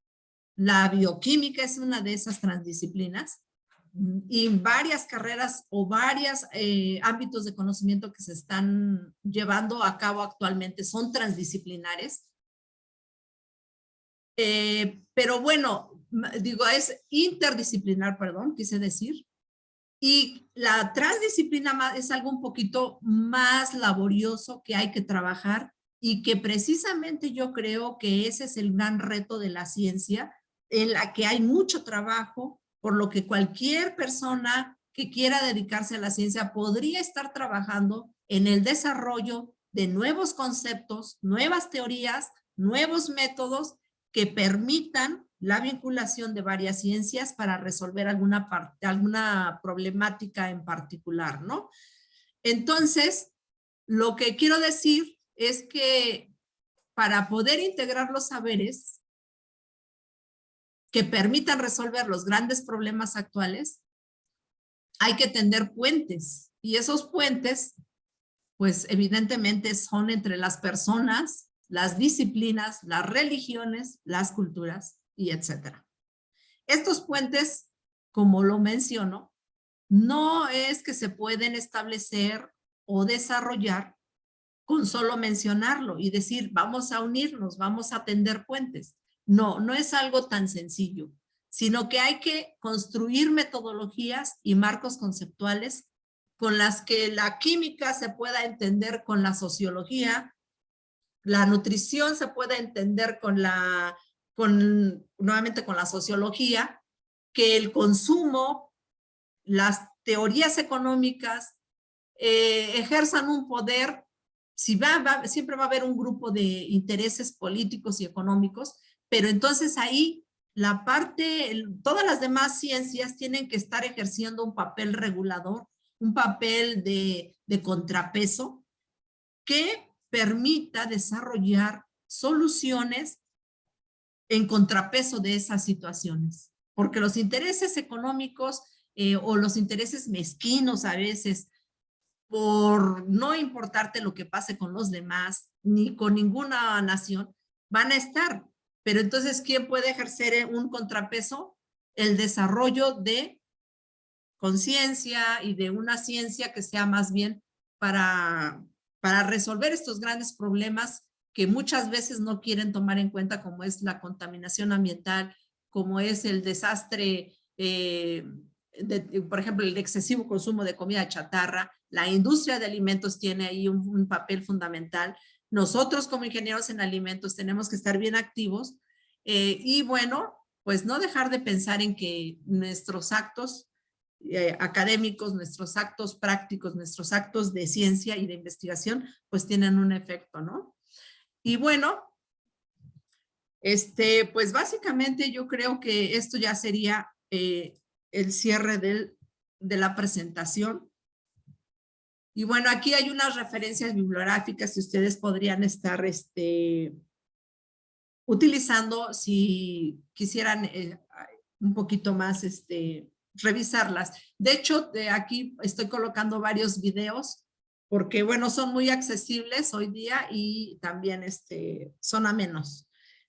la bioquímica es una de esas transdisciplinas y varias carreras o varios ámbitos de conocimiento que se están llevando a cabo actualmente son transdisciplinares. Pero bueno, digo, es interdisciplinar, perdón, quise decir. Y la transdisciplina es algo un poquito más laborioso que hay que trabajar y que precisamente yo creo que ese es el gran reto de la ciencia, en la que hay mucho trabajo, por lo que cualquier persona que quiera dedicarse a la ciencia podría estar trabajando en el desarrollo de nuevos conceptos, nuevas teorías, nuevos métodos que permitan la vinculación de varias ciencias para resolver alguna problemática en particular, ¿no? Entonces, lo que quiero decir es que para poder integrar los saberes que permitan resolver los grandes problemas actuales, hay que tender puentes. Y esos puentes, pues evidentemente son entre las personas, las disciplinas, las religiones, las culturas y etcétera. Estos puentes, como lo menciono, no es que se pueden establecer o desarrollar con solo mencionarlo y decir, vamos a unirnos, vamos a tender puentes. No, no es algo tan sencillo, sino que hay que construir metodologías y marcos conceptuales con las que la química se pueda entender con la sociología, la nutrición se pueda entender nuevamente con la sociología, que el consumo, las teorías económicas ejerzan un poder. Siempre va a haber un grupo de intereses políticos y económicos, pero entonces ahí todas las demás ciencias tienen que estar ejerciendo un papel regulador, un papel de contrapeso que permita desarrollar soluciones en contrapeso de esas situaciones. Porque los intereses económicos o los intereses mezquinos a veces, por no importarte lo que pase con los demás, ni con ninguna nación, van a estar. Pero entonces, ¿quién puede ejercer un contrapeso? El desarrollo de conciencia y de una ciencia que sea más bien para resolver estos grandes problemas que muchas veces no quieren tomar en cuenta, como es la contaminación ambiental, como es el desastre, por ejemplo, el excesivo consumo de comida chatarra. La industria de alimentos tiene ahí un papel fundamental. Nosotros como ingenieros en alimentos tenemos que estar bien activos y bueno, pues no dejar de pensar en que nuestros actos académicos, nuestros actos prácticos, nuestros actos de ciencia y de investigación, pues tienen un efecto, ¿no? Y bueno, pues básicamente yo creo que esto ya sería el cierre de la presentación. Y bueno, aquí hay unas referencias bibliográficas que ustedes podrían estar utilizando si quisieran un poquito más revisarlas. De hecho, aquí estoy colocando varios videos porque, bueno, son muy accesibles hoy día y también son amenos.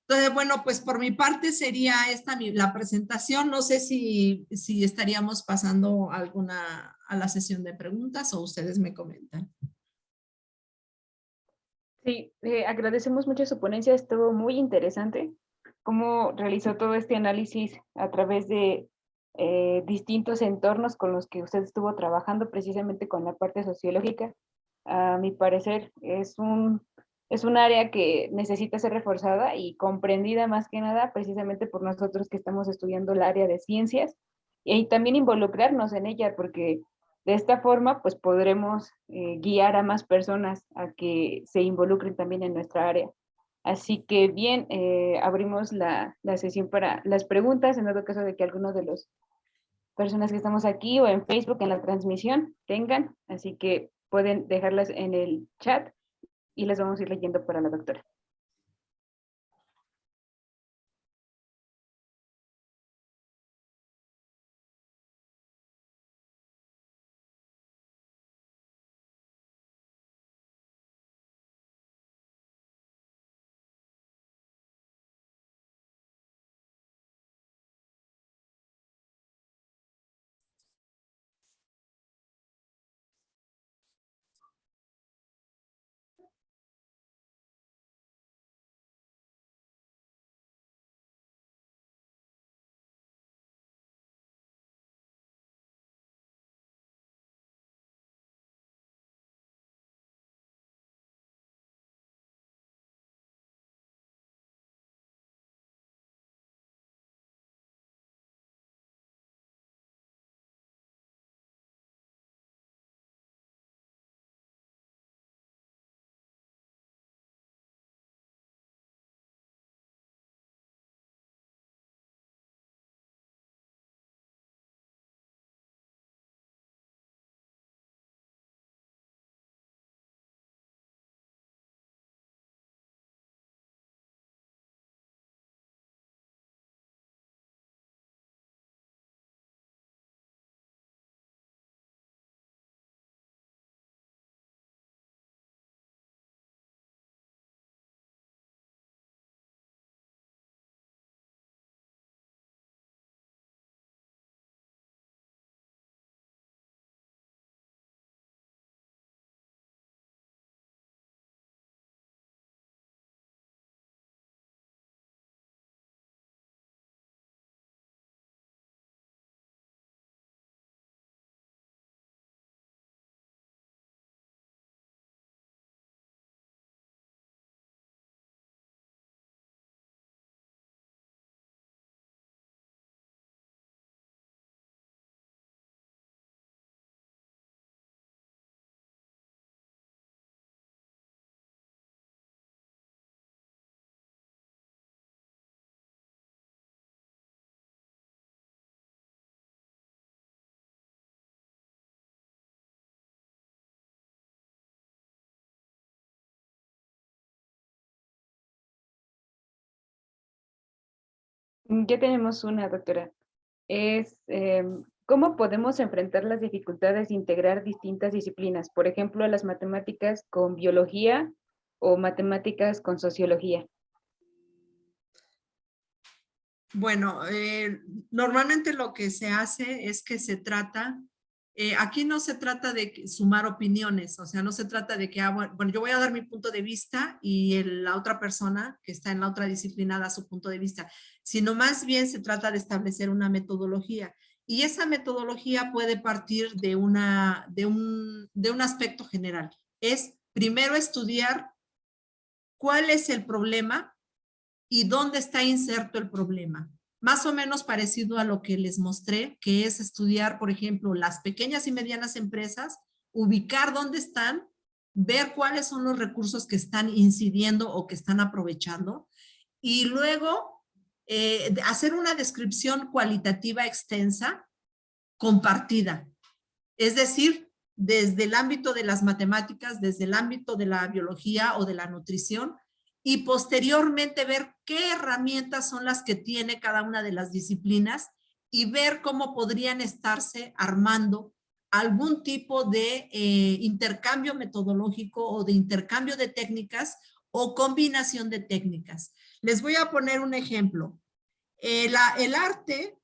Entonces, bueno, pues por mi parte sería esta la presentación. No sé si estaríamos pasando a la sesión de preguntas o ustedes me comentan. Sí, agradecemos mucho su ponencia, estuvo muy interesante cómo realizó todo este análisis a través de distintos entornos con los que usted estuvo trabajando, precisamente con la parte sociológica. A mi parecer es un área que necesita ser reforzada y comprendida más que nada precisamente por nosotros que estamos estudiando el área de ciencias y también involucrarnos en ella, porque de esta forma, pues podremos guiar a más personas a que se involucren también en nuestra área. Así que bien, abrimos la sesión para las preguntas, en dado caso de que alguno de las personas que estamos aquí o en Facebook en la transmisión tengan, así que pueden dejarlas en el chat y las vamos a ir leyendo para la doctora. Ya tenemos una, doctora. Es cómo podemos enfrentar las dificultades de integrar distintas disciplinas, por ejemplo, las matemáticas con biología o matemáticas con sociología. Bueno, normalmente lo que se hace es que se trata, aquí no se trata de sumar opiniones, o sea, no se trata de que, bueno, yo voy a dar mi punto de vista y la otra persona que está en la otra disciplina da su punto de vista, sino más bien se trata de establecer una metodología. Y esa metodología puede partir de un aspecto general. Es primero estudiar cuál es el problema y dónde está inserto el problema. más o menos parecido a lo que les mostré, que es estudiar, por ejemplo, las pequeñas y medianas empresas, ubicar dónde están, ver cuáles son los recursos que están incidiendo o que están aprovechando, y luego hacer una descripción cualitativa extensa compartida. Es decir, desde el ámbito de las matemáticas, desde el ámbito de la biología o de la nutrición, y posteriormente ver qué herramientas son las que tiene cada una de las disciplinas y ver cómo podrían estarse armando algún tipo de intercambio metodológico o de intercambio de técnicas o combinación de técnicas. Les voy a poner un ejemplo. El arte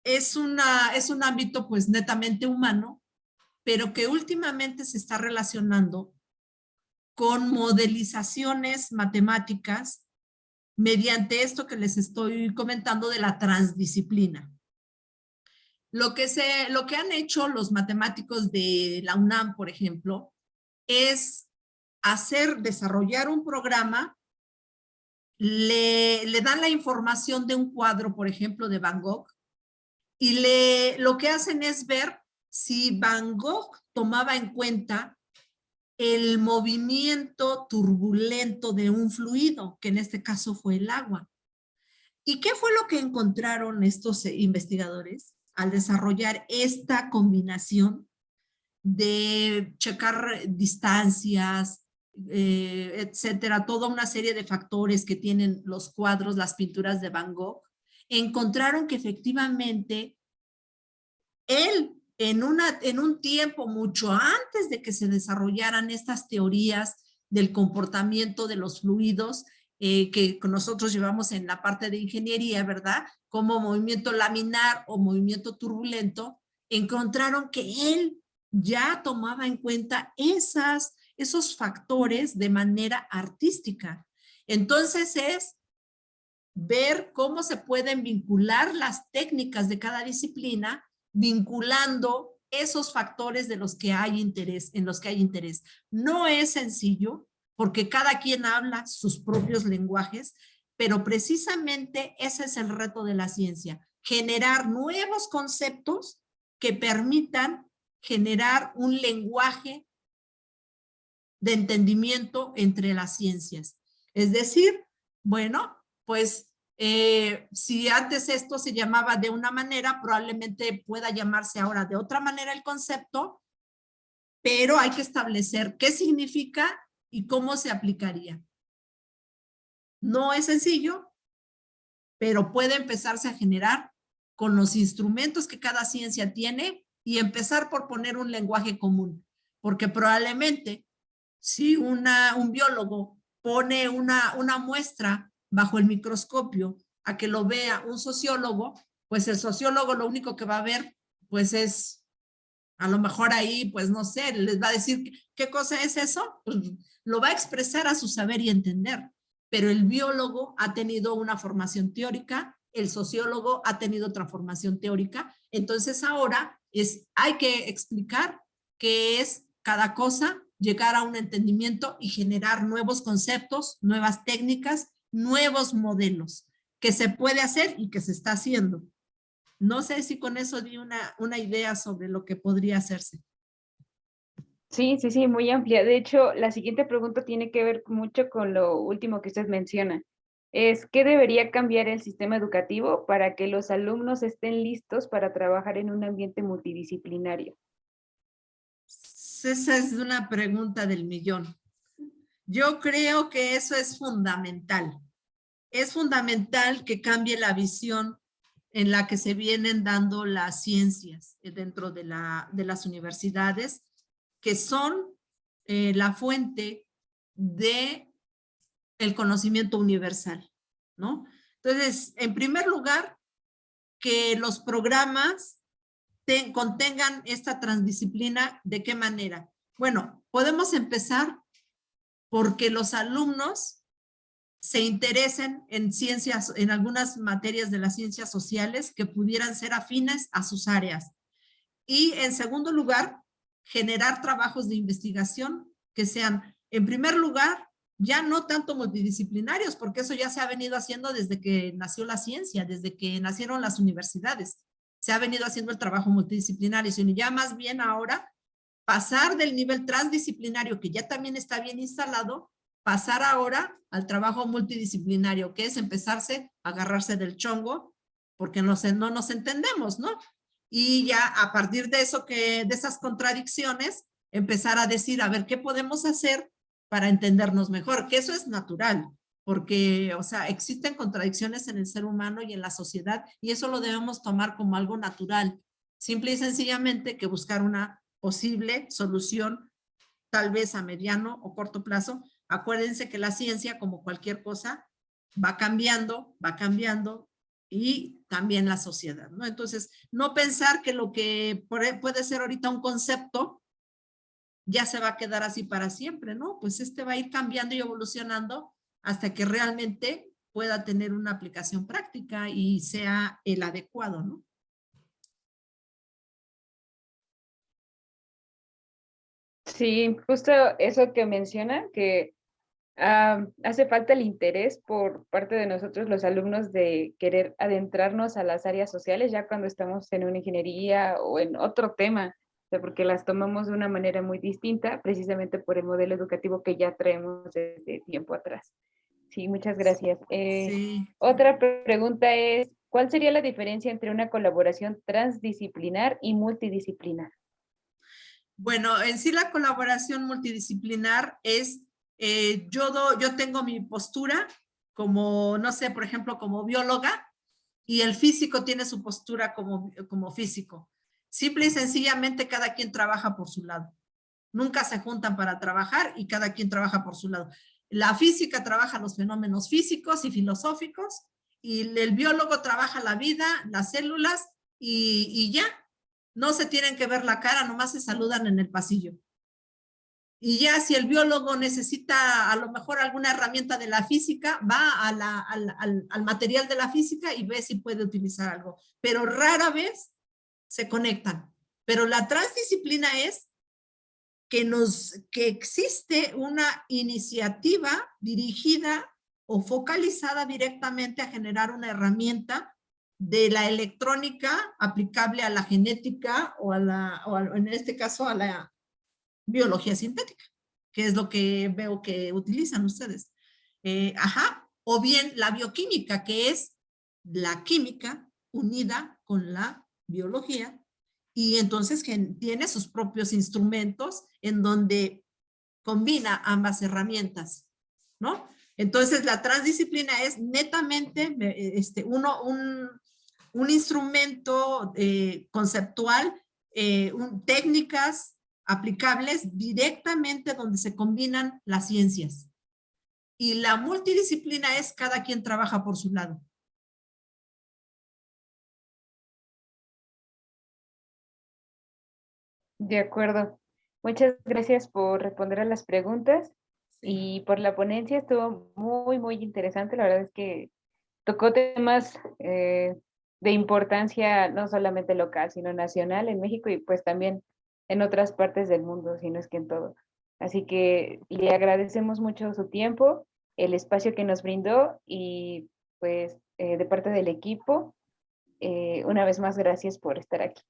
es un ámbito pues netamente humano, pero que últimamente se está relacionando con modelizaciones matemáticas mediante esto que les estoy comentando de la transdisciplina. Lo que han hecho los matemáticos de la UNAM, por ejemplo, es desarrollar un programa, le dan la información de un cuadro, por ejemplo, de Van Gogh, y lo que hacen es ver si Van Gogh tomaba en cuenta el movimiento turbulento de un fluido, que en este caso fue el agua. ¿Y qué fue lo que encontraron estos investigadores al desarrollar esta combinación de checar distancias, etcétera, toda una serie de factores que tienen los cuadros, las pinturas de Van Gogh? Encontraron que efectivamente él, en un tiempo mucho antes de que se desarrollaran estas teorías del comportamiento de los fluidos, que nosotros llevamos en la parte de ingeniería, ¿verdad? Como movimiento laminar o movimiento turbulento, encontraron que él ya tomaba en cuenta esos factores de manera artística. Entonces es ver cómo se pueden vincular las técnicas de cada disciplina, vinculando esos factores en los que hay interés. No es sencillo, porque cada quien habla sus propios lenguajes, pero precisamente ese es el reto de la ciencia, generar nuevos conceptos que permitan generar un lenguaje de entendimiento entre las ciencias. Es decir, bueno, pues si antes esto se llamaba de una manera, probablemente pueda llamarse ahora de otra manera el concepto, pero hay que establecer qué significa y cómo se aplicaría. No es sencillo, pero puede empezarse a generar con los instrumentos que cada ciencia tiene y empezar por poner un lenguaje común, porque probablemente si un biólogo pone una muestra bajo el microscopio a que lo vea un sociólogo, pues el sociólogo lo único que va a ver, pues es, a lo mejor ahí, pues no sé, les va a decir, ¿qué cosa es eso? Pues lo va a expresar a su saber y entender, pero el biólogo ha tenido una formación teórica, el sociólogo ha tenido otra formación teórica, entonces ahora hay que explicar qué es cada cosa, llegar a un entendimiento y generar nuevos conceptos, nuevas técnicas, nuevos modelos que se puede hacer y que se está haciendo. No sé si con eso di una idea sobre lo que podría hacerse. Sí, sí, sí, muy amplia. De hecho, la siguiente pregunta tiene que ver mucho con lo último que usted menciona. ¿Qué debería cambiar el sistema educativo para que los alumnos estén listos para trabajar en un ambiente multidisciplinario? Esa es una pregunta del millón. Yo creo que eso es fundamental. Es fundamental que cambie la visión en la que se vienen dando las ciencias dentro de las universidades, que son la fuente de el conocimiento universal, ¿no? Entonces, en primer lugar, que los programas contengan esta transdisciplina. ¿De qué manera? Bueno, podemos empezar porque los alumnos se interesen en ciencias, en algunas materias de las ciencias sociales que pudieran ser afines a sus áreas. Y en segundo lugar, generar trabajos de investigación que sean, en primer lugar, ya no tanto multidisciplinarios, porque eso ya se ha venido haciendo desde que nació la ciencia, desde que nacieron las universidades. Se ha venido haciendo el trabajo multidisciplinario, sino ya más bien ahora pasar del nivel transdisciplinario, que ya también está bien instalado, pasar ahora al trabajo multidisciplinario, que es empezarse a agarrarse del chongo, porque no nos entendemos, ¿no? Y ya a partir de eso, de esas contradicciones, empezar a decir, a ver, ¿qué podemos hacer para entendernos mejor? Que eso es natural, porque, o sea, existen contradicciones en el ser humano y en la sociedad, y eso lo debemos tomar como algo natural. Simple y sencillamente que buscar una posible solución, tal vez a mediano o corto plazo. Acuérdense que la ciencia, como cualquier cosa, va cambiando y también la sociedad, ¿no? Entonces, no pensar que lo que puede ser ahorita un concepto ya se va a quedar así para siempre, ¿no? Pues va a ir cambiando y evolucionando hasta que realmente pueda tener una aplicación práctica y sea el adecuado, ¿no? Sí, justo eso que menciona, que hace falta el interés por parte de nosotros, los alumnos, de querer adentrarnos a las áreas sociales ya cuando estamos en una ingeniería o en otro tema, o sea, porque las tomamos de una manera muy distinta, precisamente por el modelo educativo que ya traemos desde tiempo atrás. Sí, muchas gracias. Sí. Otra pregunta es, ¿cuál sería la diferencia entre una colaboración transdisciplinar y multidisciplinar? Bueno, en sí la colaboración multidisciplinar es, yo tengo mi postura como, no sé, por ejemplo, como bióloga, y el físico tiene su postura como físico. Simple y sencillamente cada quien trabaja por su lado. Nunca se juntan para trabajar y cada quien trabaja por su lado. La física trabaja los fenómenos físicos y filosóficos, y el biólogo trabaja la vida, las células, y ya. No se tienen que ver la cara, nomás se saludan en el pasillo. Y ya si el biólogo necesita a lo mejor alguna herramienta de la física, va al material de la física y ve si puede utilizar algo. Pero rara vez se conectan. Pero la transdisciplina es que existe una iniciativa dirigida o focalizada directamente a generar una herramienta de la electrónica aplicable a la genética o en este caso a la biología sintética, que es lo que veo que utilizan ustedes. O bien la bioquímica, que es la química unida con la biología, y entonces que tiene sus propios instrumentos en donde combina ambas herramientas, ¿no? Entonces la transdisciplina es netamente un instrumento conceptual, técnicas aplicables directamente donde se combinan las ciencias. Y la multidisciplina es cada quien trabaja por su lado. De acuerdo. Muchas gracias por responder a las preguntas Sí. y por la ponencia. Estuvo muy, muy interesante. La verdad es que tocó temas de importancia no solamente local, sino nacional en México y pues también en otras partes del mundo, si no es que en todo. Así que le agradecemos mucho su tiempo, el espacio que nos brindó y pues de parte del equipo, una vez más, gracias por estar aquí.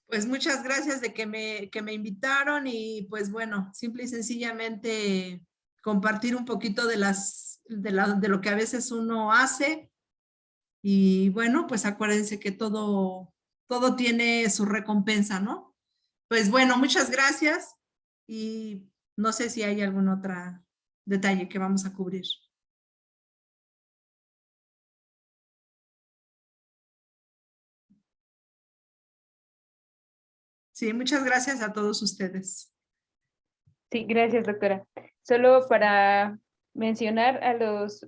Pues muchas gracias de que me invitaron, y pues bueno, simple y sencillamente compartir un poquito de lo que a veces uno hace. Y bueno, pues acuérdense que todo tiene su recompensa, ¿no? Pues bueno, muchas gracias, y no sé si hay algún otro detalle que vamos a cubrir. Sí, muchas gracias a todos ustedes. Sí, gracias, doctora. Solo para mencionar a los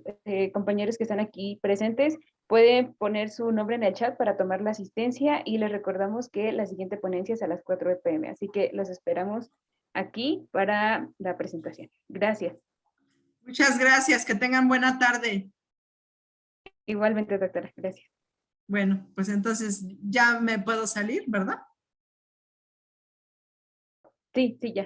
compañeros que están aquí presentes, pueden poner su nombre en el chat para tomar la asistencia y les recordamos que la siguiente ponencia es a las 4 p.m. Así que los esperamos aquí para la presentación. Gracias. Muchas gracias, que tengan buena tarde. Igualmente, doctora. Gracias. Bueno, pues entonces ya me puedo salir, ¿verdad? Sí, sí, ya.